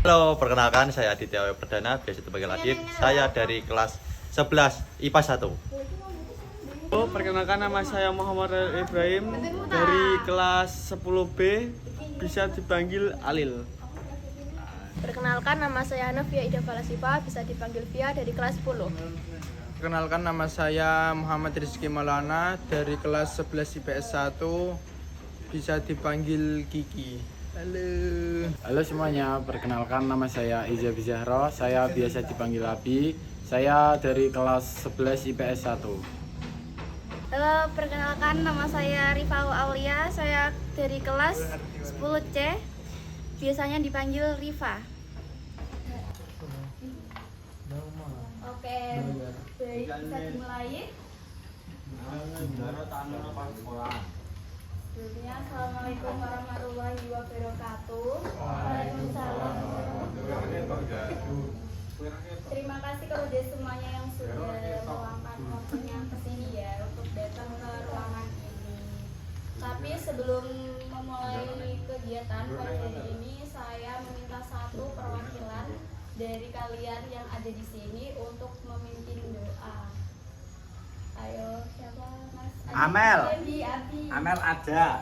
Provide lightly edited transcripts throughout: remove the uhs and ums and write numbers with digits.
Halo, perkenalkan saya Aditya W. Perdana, biasa dipanggil Adit. Saya dari kelas 11 IPA 1. Halo, perkenalkan nama saya Muhammad Ibrahim dari kelas 10B, bisa dipanggil Alil. Perkenalkan nama saya Novia Ida Falasifa, bisa dipanggil Via dari kelas 10. Perkenalkan nama saya Muhammad Rizky Maulana dari kelas 11 IPS 1, bisa dipanggil Kiki. Halo semuanya, perkenalkan nama saya Iza Bizahro, saya biasa dipanggil Abi. Saya dari kelas 11 IPS 1. Halo, perkenalkan nama saya Rifau Aulia, saya dari kelas 10C, biasanya dipanggil Rifa. Oke, baik, kita dimulai. Sebelumnya, Assalamualaikum warahmatullahi wabarakatuh. Waalaikumsalam warahmatullahi wabarakatuh. Terima kasih kepada semuanya yang sudah meluangkan waktunya ke sini ya untuk datang ke ruangan ini. Tapi sebelum memulai kegiatan pada hari ini, saya meminta satu perwakilan dari kalian yang ada di sini untuk memimpin doa. Ayo, siapa Mas Adit? Amel. Abi. Amel ada.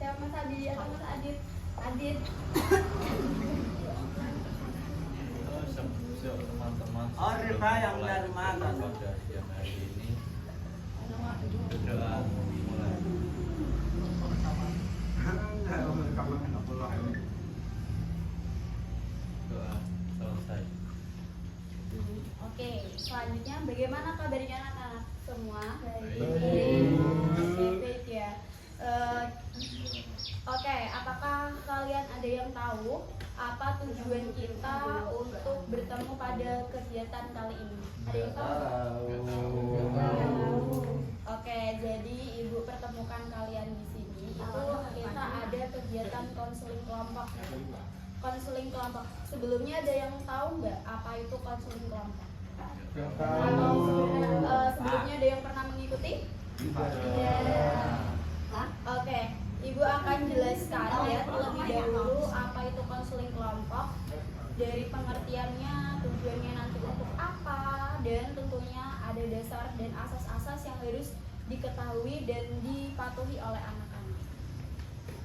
Siapa Mas Abi atau Mas Adit? Adit. Oh, Rifa yang dari mana? Oke, selanjutnya bagaimana kabarnya anak-anak semua? Baik. Baik ya. Oke, apakah kalian ada yang tahu apa tujuan kita untuk bertemu pada kegiatan kali ini? Ada yang tahu? Oke, jadi Ibu pertemukan kalian di sini. Itu kita ada kegiatan konseling kelompok. Konseling kelompok. Sebelumnya ada yang tahu nggak apa itu konseling kelompok? Atau sebelumnya ada yang pernah mengikuti? Oke, Ibu akan jelaskan ya terlebih dahulu apa itu konseling kelompok, dari pengertiannya, tujuannya nanti untuk apa, dan tentunya ada dasar dan asas-asas yang harus diketahui dan dipatuhi oleh anak-anak.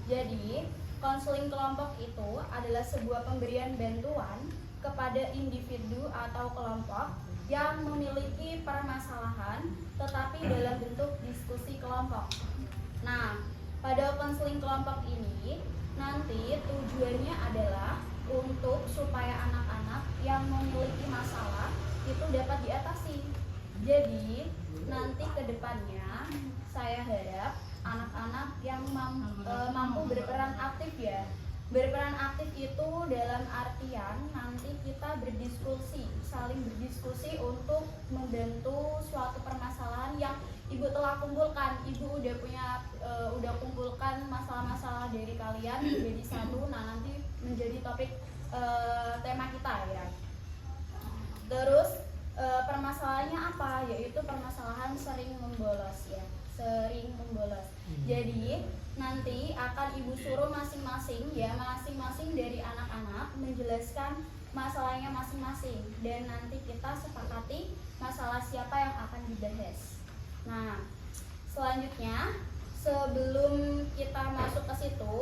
Jadi, konseling kelompok itu adalah sebuah pemberian bantuan kepada individu atau kelompok yang memiliki permasalahan tetapi dalam bentuk diskusi kelompok. Nah, pada konseling kelompok ini nanti tujuannya adalah untuk supaya anak-anak yang memiliki masalah itu dapat diatasi. Jadi, nanti ke depannya saya harap anak-anak yang mampu berperan aktif ya. Berperan aktif itu dalam artian nanti kita berdiskusi, saling berdiskusi untuk membantu suatu permasalahan yang Ibu telah kumpulkan. Ibu udah kumpulkan masalah-masalah dari kalian menjadi satu. Nah, nanti menjadi topik tema kita ya. Terus permasalahannya apa? Yaitu permasalahan sering membolos ya. Sering membolos. Jadi nanti akan Ibu suruh masing-masing dari anak-anak menjelaskan masalahnya masing-masing dan nanti kita sepakati masalah siapa yang akan dibahas. Nah, selanjutnya sebelum kita masuk ke situ,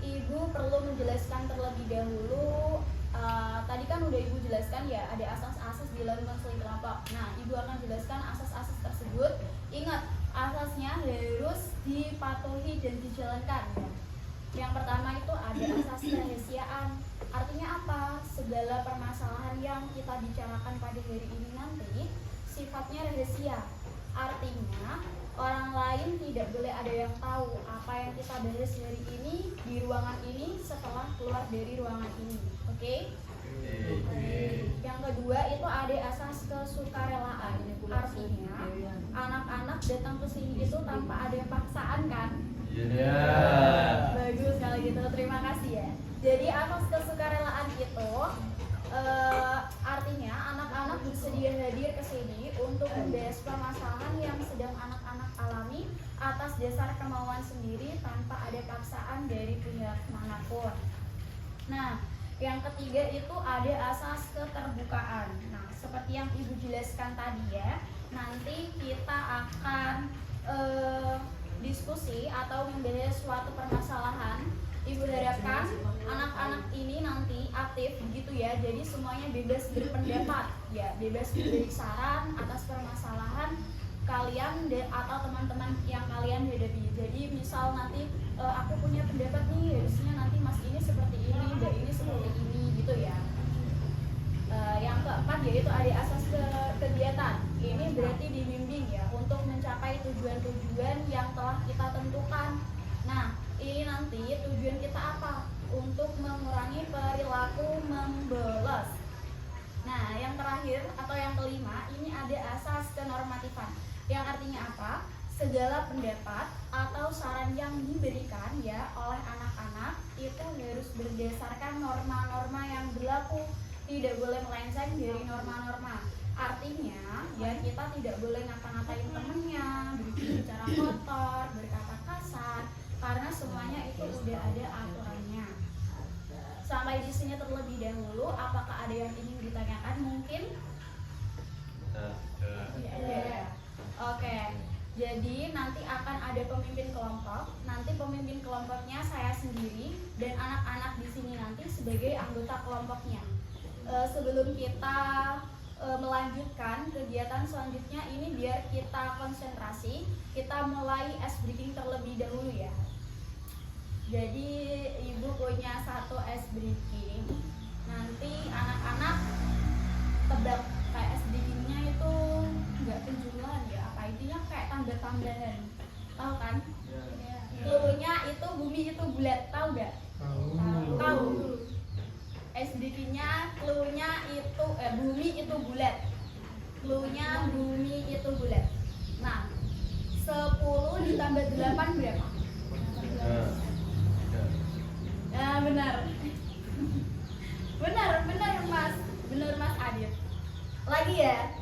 Ibu perlu menjelaskan terlebih dahulu. Tadi kan udah Ibu jelaskan ya, ada asas-asas di dalam konseling kelompok. Nah, Ibu akan jelaskan asas-asas tersebut. Ingat, asasnya harus dipatuhi dan dijalankan ya. Yang pertama itu ada asas kerahasiaan. Artinya apa? Segala permasalahan yang kita bicarakan pada hari ini nanti sifatnya rahasia. Artinya orang lain tidak boleh ada yang tahu apa yang kita bahas hari ini di ruangan ini setelah keluar dari ruangan ini. Oke? Yang kedua itu ada asas kesukarelaan. Artinya anak-anak datang ke sini itu tanpa ada paksaan kan? Bagus kalau gitu, terima kasih ya. Jadi asas kesukarelaan itu artinya anak-anak bersedia hadir ke sini untuk membahas permasalahan yang sedang anak-anak alami atas dasar kemauan sendiri tanpa ada paksaan dari pihak manapun. Nah, Yang ketiga itu ada asas keterbukaan. Nah, seperti yang Ibu jelaskan tadi ya, nanti kita akan diskusi atau membahas suatu permasalahan. Ibu harapkan anak-anak ini nanti aktif begitu ya, jadi semuanya bebas berpendapat ya, bebas memberi saran atas permasalahan kalian atau teman-teman yang kalian hadapi. Jadi misal nanti aku punya pendapat nih, harusnya nanti mas ini seperti ini, mbak ini seperti ini gitu ya. Yang keempat yaitu ada asas kegiatan. Ini berarti dibimbing ya untuk mencapai tujuan-tujuan yang telah kita tentukan. Nah, ini nanti tujuan kita apa? Untuk mengurangi perilaku membolos. Nah, yang terakhir atau yang kelima, ini ada asas kenormatifan. Yang artinya apa? Segala pendapat atau saran yang diberikan ya oleh anak-anak itu harus berdasarkan norma-norma yang berlaku. Tidak boleh melenceng dari norma-norma. Artinya ya kita tidak boleh ngata-ngatain temennya, berbicara kotor, berkata kasar, karena semuanya itu sudah ada aturannya. Sampai di sini terlebih dahulu, apakah ada yang ingin ditanyakan mungkin? Ya. Oke. Jadi nanti akan ada pemimpin kelompok. Nanti pemimpin kelompoknya saya sendiri dan anak-anak di sini nanti sebagai anggota kelompoknya. Sebelum kita melanjutkan kegiatan selanjutnya ini biar kita konsentrasi, kita mulai ice breaking terlebih dahulu ya. Jadi ibu punya satu ice breaking. Nanti anak-anak tebak kayak ice breakingnya itu nggak penjualan ya, apa intinya kayak tanda-tambahan, tahu kan? Cluenya itu bumi itu bulat, tahu nggak? Tahu. Ice breakingnya cluenya itu bumi itu bulat. Cluenya bumi itu bulat. Nah, 10 ditambah 8 berapa? Ya benar. Benar Mas Adit. Lagi ya.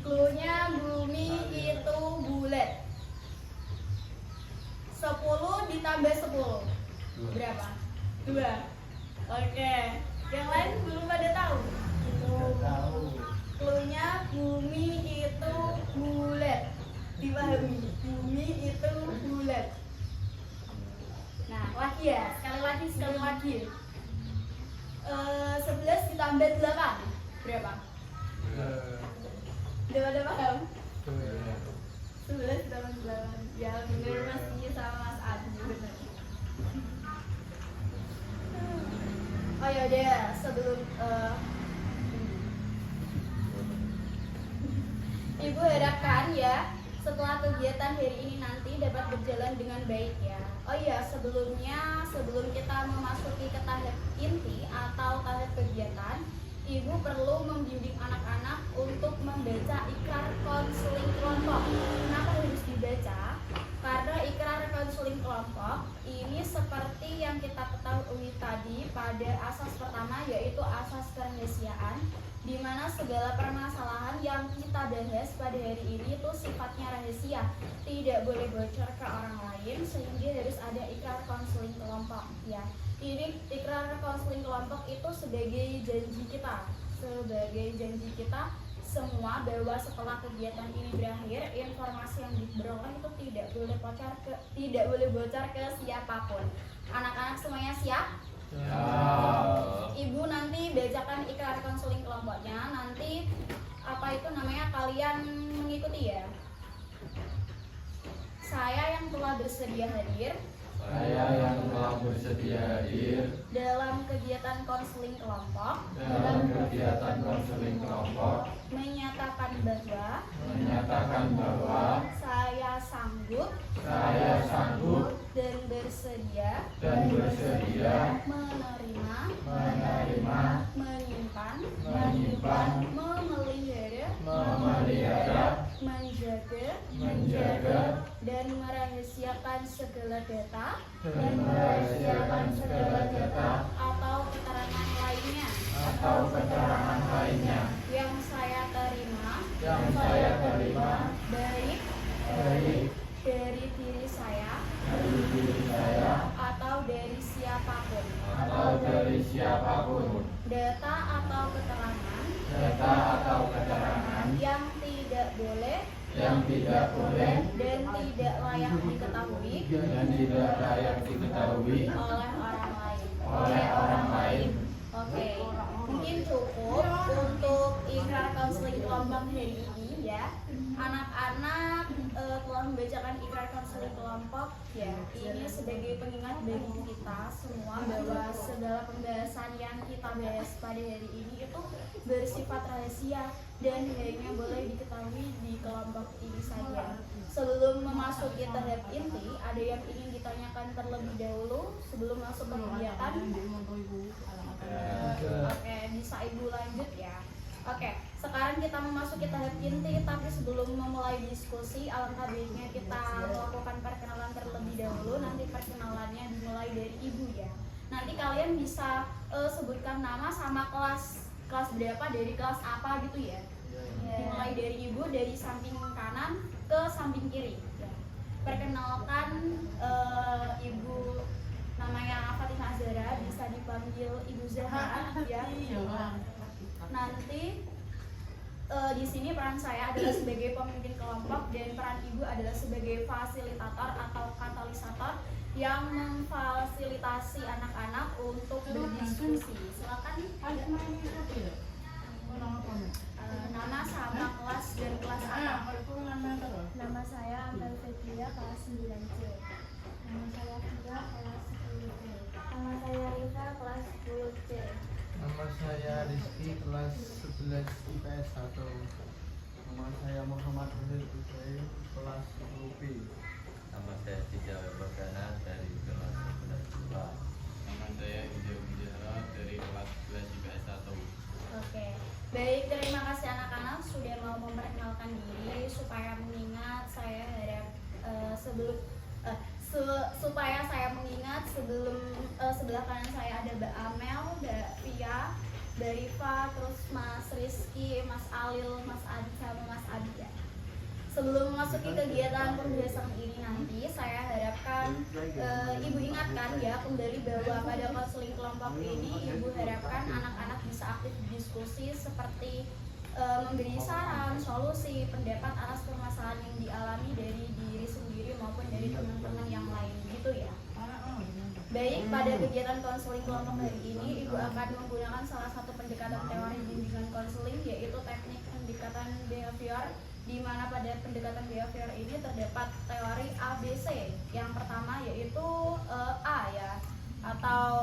Cluenya bumi itu bulat. 10 ditambah 10 berapa? 2. Oke. Yang lain belum pada tahu. Cluenya bumi itu bulat. Dipahami? Bumi itu bulat. Nah, lagi ya, sekali lagi. 11 ditambah 8 berapa? Udah pada paham? 11 ditambah 8. Ya bener Mas Iya sama Mas Adi, bener. Oh ya udah, sebelum Ibu harapkan ya setelah kegiatan hari ini nanti dapat berjalan dengan baik ya. Oh iya, sebelum kita memasuki ke tahap inti atau tahap kegiatan, Ibu perlu membimbing anak-anak untuk membaca ikrar konseling kelompok. Kenapa harus dibaca? Karena ikrar konseling kelompok ini seperti yang kita ketahui tadi pada asas pertama yaitu asas kerahasiaan, di mana segala permasalahan yang kita bahas pada hari ini itu sifatnya rahasia, tidak boleh bocor ke orang lain, sehingga harus ada ikrar konseling kelompok ya. Ini ikrar konseling kelompok itu sebagai janji kita semua bahwa setelah kegiatan ini berakhir, informasi yang diperoleh itu tidak boleh bocor ke siapapun. Anak-anak semuanya siap? Ya. Ibu nanti bacakan ikrar konseling kelompoknya. Nanti kalian mengikuti ya. Saya yang telah bersedia hadir dalam kegiatan konseling kelompok menyatakan bahwa saya sanggup dan bersedia menerima, menyimpan, memelihara, menjaga, dan merahasiakan segala data atau keterangan lainnya yang saya terima baik dari diri saya atau dari siapapun siapapun. Data atau keterangan yang tidak boleh yang tidak boleh dan tidak layak diketahui oleh orang lain. Oke, mungkin cukup untuk ikrar konseling kelompok hari ini ya. Anak-anak telah membacakan ikrar konseling kelompok ya. Ini sebagai pengingat bagi kita semua bahwa segala pembahasan yang kita bahas pada hari ini itu bersifat rahasia dan hanya boleh diketahui di kelompok ini saja. Sebelum memasuki tahap inti, ada yang ingin ditanyakan terlebih dahulu sebelum masuk ke kegiatan? Oke, bisa Ibu lanjut ya. Oke, sekarang kita memasuki tahap inti, tapi sebelum memulai diskusi, alangkah baiknya kita melakukan perkenalan terlebih dahulu. Nanti perkenalannya dimulai dari Ibu ya. Nanti kalian bisa sebutkan nama sama kelas berapa, dari kelas apa gitu ya. Dimulai dari Ibu, dari samping kanan ke samping kiri. Perkenalkan, Ibu namanya Fatimah Zahra, bisa dipanggil Ibu Zahra ya. Nanti di sini peran saya adalah sebagai pemimpin kelompok dan peran Ibu adalah sebagai fasilitator atau katalisator yang memfasilitasi anak-anak untuk berdiskusi. Silakan. Nama sama kelas dan kelas apa? Nama saya Amal Fetria, kelas 9C. Nama saya Fira, kelas 10C. Nama saya Rita, kelas 10C. Nama saya Rizky, kelas 11 IPS 1. Nama saya Muhammad Rahil Ibrahim, kelas 10B. Nama saya Tijal Berdana dari kelas 11 Nama saya Ija Bijara dari kelas 11 IPS 1. Oke, baik, terima kasih anak-anak sudah mau memperkenalkan diri. Supaya mengingat, saya harap supaya saya mengingat sebelum sebelah kanan saya ada Mbak Amel, Mbak Via, Mbak Riva, terus Mas Rizky, Mas Alil, Mas Adi sama Mas Adi ya. Sebelum memasuki kegiatan pembahasan ini nanti, saya harapkan Ibu ingatkan ya kembali bahwa pada konseling kelompok ini Ibu harapkan anak-anak bisa aktif diskusi seperti memberi saran, solusi, pendapat atas permasalahan yang dialami dari diri sendiri maupun dari teman-teman yang lain gitu ya. Baik, pada kegiatan konseling kelompok hari ini Ibu akan menggunakan salah satu pendekatan teori bimbingan konseling, yaitu teknik pendekatan behavior, di mana pada pendekatan behavior ini terdapat teori ABC. Yang pertama yaitu A ya, atau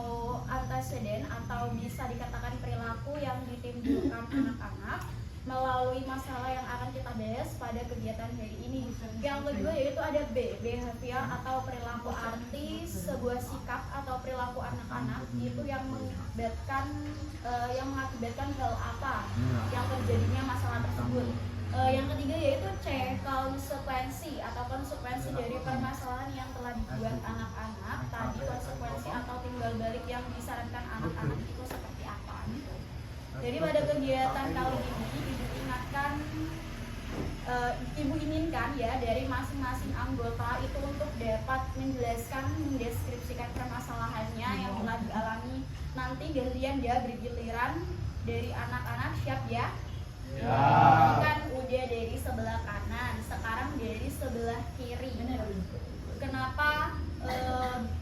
antecedent, atau bisa dikatakan perilaku yang ditimbulkan anak-anak melalui masalah yang akan kita bahas pada kegiatan hari ini. Yang kedua yaitu ada B, behavior atau perilaku, arti sebuah sikap atau perilaku anak-anak itu yang mengakibatkan hal apa yang terjadinya masalah tersebut. Yang ketiga yaitu C, konsekuensi atau konsekuensi dari permasalahan yang telah dibuat anak-anak. Tadi konsekuensi atau timbal balik yang disarankan anak-anak itu seperti apa gitu. Jadi pada kegiatan kali ini Ibu inginkan ya dari masing-masing anggota itu untuk dapat menjelaskan, mendeskripsikan permasalahannya yang telah dialami. Nanti gantian ya, bergiliran dari anak-anak, siap ya? Ya. Kan udah dari sebelah kanan, sekarang dari sebelah kiri. Kenapa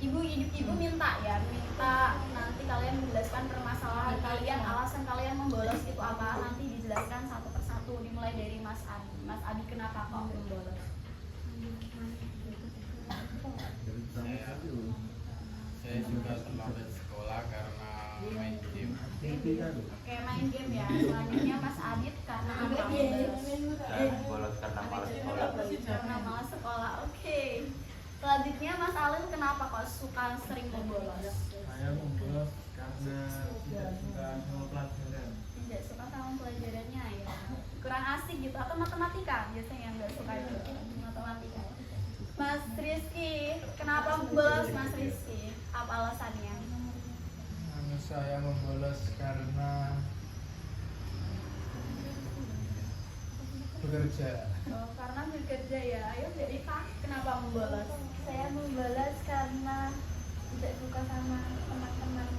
ibu minta nanti kalian menjelaskan permasalahan kalian, alasan kalian membolos itu apa, nanti dijelaskan satu persatu, dimulai dari Mas Adi. Mas Adi, kenapa kok membolos? Saya juga terlambat sekolah karena main game. Oke, main game ya. Selanjutnya Mas Adit karena apa? bolos karena malas sekolah. Karena malas sekolah. Oke. Selanjutnya Mas Alil, kenapa kok suka sering membolos? Saya membolos karena tidak suka sama pelajaran. Tidak suka sama pelajarannya ya. Kurang asik gitu, atau matematika biasanya yang nggak suka itu, matematika. Mas Rizky, kenapa membolos Mas Rizky? Apa alasannya? Saya membolos karena bekerja. Oh, karena bekerja ya. Ayo jadi Pak, kenapa membolos? Saya membalas karena tidak suka sama teman-teman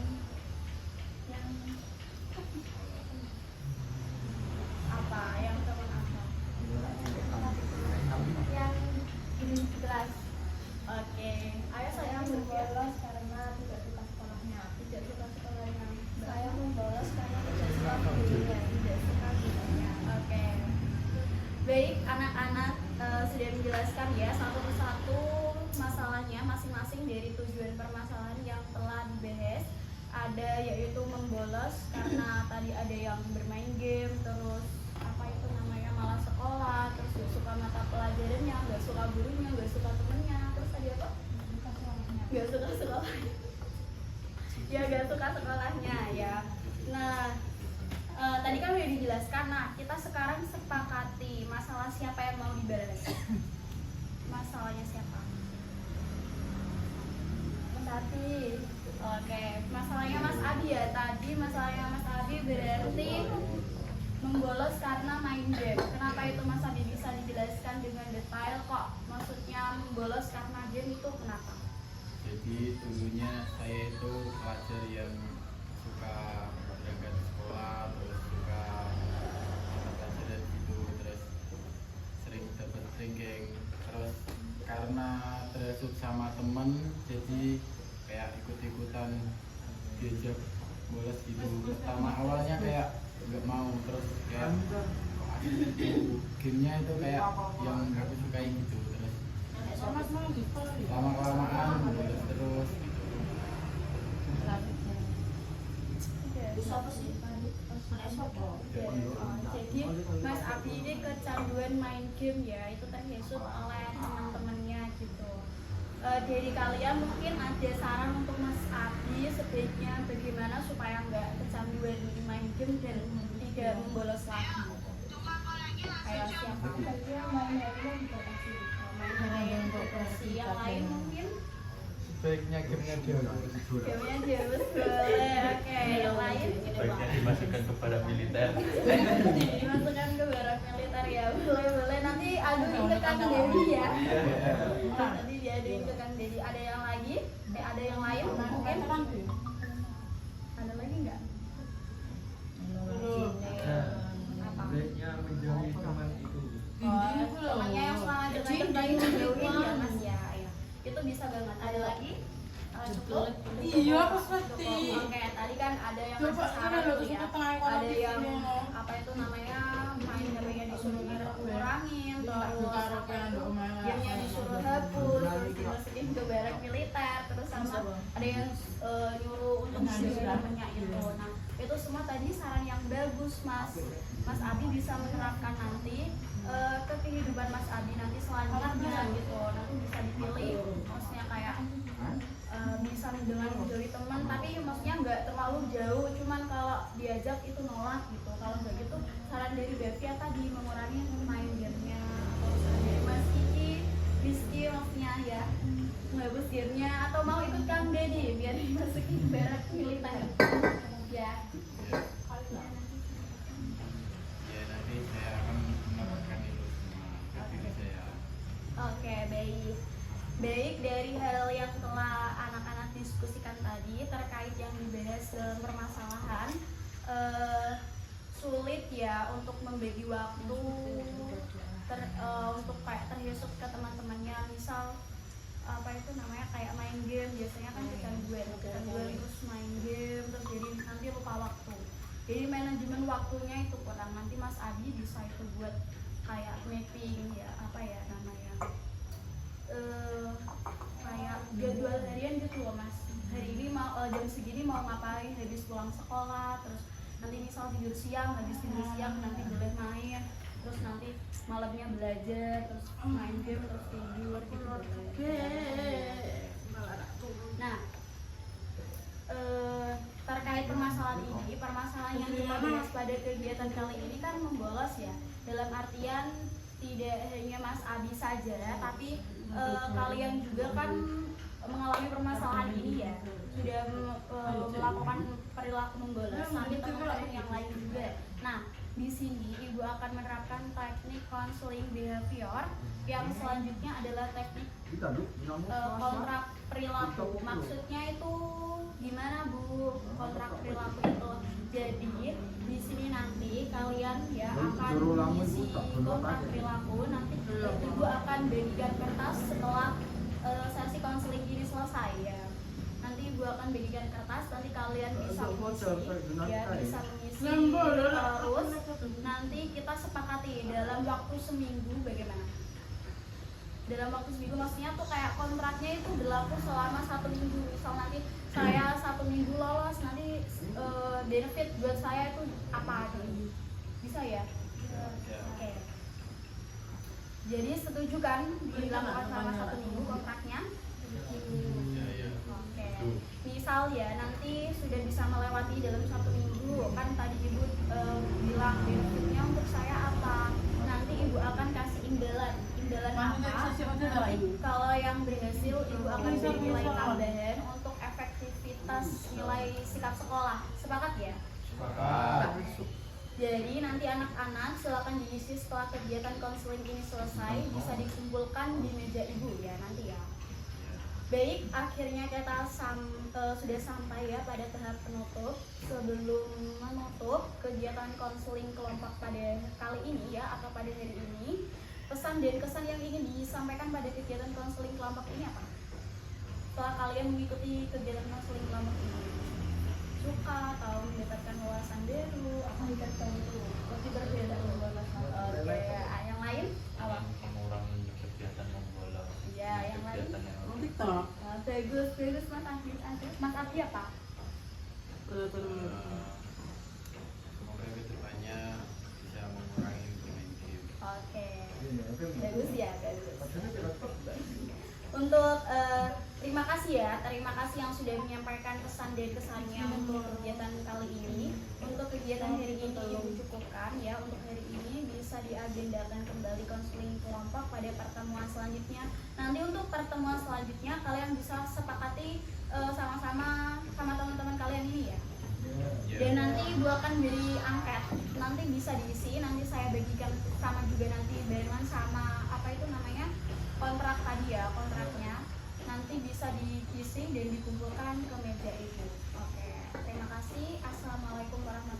jelaskan ya satu persatu masalahnya masing-masing dari tujuan permasalahan yang telah dibahas. Ada yaitu membolos karena tadi ada yang bermain game, terus apa itu namanya malah sekolah, terus gak suka mata pelajarannya, gak suka gurunya, gak suka temennya, terus tadi apa? Gak suka sekolahnya. Ya gak suka sekolahnya ya. Nah tadi kan udah dijelaskan. Nah kita sekarang sepakati masalah siapa yang mau dibahas. Masalahnya siapa? Mas Abi. Oke, masalahnya Mas Abi ya. Tadi masalahnya Mas Abi berarti membolos karena main game. Kenapa itu Mas Abi bisa dijelaskan dengan detail kok? Maksudnya membolos karena game itu kenapa? Jadi dulunya saya itu pelajar yang suka berangkat sekolah, terus suka pelajaran gitu, terus sering dapat ranking, terus karena terhasut sama temen jadi kayak ikut-ikutan diajak bolos gitu. Pertama awalnya kayak nggak mau, terus kayak gamenya itu kayak yang aku sukai gitu, terus lama-kelamaan bolos terus gitu. Jadi Mas Abi ini kecanduan main game ya, itu terhasut oleh teman-temannya gitu. Dari kalian mungkin ada saran untuk Mas Abi sebaiknya bagaimana supaya nggak kecanduan main game dan tidak membolos lagi. Kayak siapa? Main yang lain mungkin? Sebaiknya gamenya dihapus. Gamenya dihapus boleh. Oke, yang lain? Baiknya dimasukkan ke barak militer. Dimasukkan ke barak militer ya, boleh. Nanti aduin ke Kang Dedi ya. Nanti diaduin ke Kang Dedi. Ada yang lagi? Ada yang lain mungkin? Ada lagi nggak? Apa? Baiknya menjauhi teman itu. Temannya yang selama dekat tadi menjauhin ya Mas ya. Itu bisa banget. Ada lagi? Cukup? Iya, pas ngerti. Oke, tadi kan ada yang Coba ngasih saran kan tuh ya. Ada yang apa itu namanya main gamenya disuruh kurangin, terus gamenya disuruh hapus, terus dimasukin ke barak militer, terus sama ada yang nyuruh untuk menjauhi temennya itu. Nah itu semua tadi saran yang bagus Mas Abi bisa menerapkan nanti ke kehidupan Mas Abi nanti selanjutnya gitu. Nanti bisa dipilih, maksudnya kayak bisa dengan menjauhi teman, tapi maksudnya nggak terlalu jauh, cuman kalau diajak itu nolak gitu. Kalau nggak gitu, saran dari Bevia tadi mengurangi main gamenya, atau saran dari Mas Rizky maksudnya ya menghapus gamenya, atau mau ikut Kang Dedi biar dimasukin barak militer ya. Ya nanti saya akan menerapkan itu semua ke diri saya. Oke, baik dari hal yang telah anak-anak diskusikan tadi terkait yang dibahas dalam permasalahan, sulit ya untuk membagi waktu untuk kayak terhasut ke teman-temannya, misal apa itu namanya kayak main game, biasanya kan kecanduan terus main game, terus jadi nanti lupa waktu, jadi manajemen waktunya itu kurang. Nanti Mas Abi bisa itu buat kayak mapping ya, apa ya namanya kayak jadwal harian gitu loh Mas. Hari ini mau jam segini mau ngapain, habis pulang sekolah, terus nanti misal tidur siang, habis tidur siang nanti boleh main, terus nanti malamnya belajar, terus main game, terus tidur gitu. Nah terkait permasalahan ini, permasalahan yang kita bahas pada kegiatan kali ini kan membolos ya, dalam artian tidak hanya Mas Abi saja, tapi kalian juga kan mengalami permasalahan ini ya, sudah melakukan perilaku membolos, nanti teman-teman yang lain juga. Nah di sini Ibu akan menerapkan teknik counseling behavior yang selanjutnya adalah teknik kontrak perilaku. Maksudnya itu gimana Bu kontrak perilaku itu? Jadi di sini nanti kalian ya akan mengisi kontrak perilaku. Nanti Ibu akan bagikan kertas setelah sesi konseling ini selesai ya. Nanti Ibu akan bagikan kertas, nanti kalian bisa mengisi ya, bisa mengisi terus nanti kita sepakati dalam waktu seminggu bagaimana. dalam waktu seminggu, maksudnya tuh kayak kontraknya itu berlaku selama 1 minggu. Misal nanti saya 1 minggu lolos, nanti benefit buat saya itu apa gitu. Bisa ya? Oke. Jadi setuju kan dilakukan selama 1 minggu kontraknya? Oke. Misal ya nanti sudah bisa melewati dalam 1 minggu, kan tadi ibu bilang benefitnya untuk saya apa? Nanti ibu akan kasih imbalan. Imbalan apa? Kalau yang berhasil ibu akan beri nilai tambahan untuk efektivitas nilai sikap sekolah. Sepakat ya? Jadi nanti anak-anak silakan diisi setelah kegiatan konseling ini selesai, bisa dikumpulkan di meja ibu ya nanti ya. Baik, akhirnya kita sudah sampai ya pada tahap penutup. Sebelum menutup kegiatan konseling kelompok pada kali ini ya, atau pada hari ini, pesan dan kesan yang ingin disampaikan pada kegiatan konseling kelompok ini apa? Setelah kalian mengikuti kegiatan konseling kelompok ini, suka atau mendapatkan wawasan baru, apa lebih berbeda? Oke, yang lain apa? Mengurangi kegiatan membola. Iya, yang lain. Kegiatan yang Bagus Mas Adi. Mas Adi apa? Semoga kedepannya bisa mengurangi bermain game. Oke. Bagus ya, bagus. Untuk terima kasih yang sudah menyampaikan pesan dan kesannya untuk kegiatan kali ini. Untuk kegiatan hari ini ibu cukupkan ya. Untuk hari ini bisa diagendakan kembali konseling kelompok pada pertemuan selanjutnya. Nanti untuk pertemuan selanjutnya kalian bisa sepakati sama-sama sama teman-teman kalian ini ya. Dan nanti ibu akan beri angket, nanti bisa diisi, nanti saya bagikan sama juga nanti barengan sama apa itu namanya kontrak tadi ya, kontraknya nanti bisa diisi dan dikumpulkan ke meja ibu. Oke, terima kasih. Assalamualaikum warahmatullahi wabarakatuh.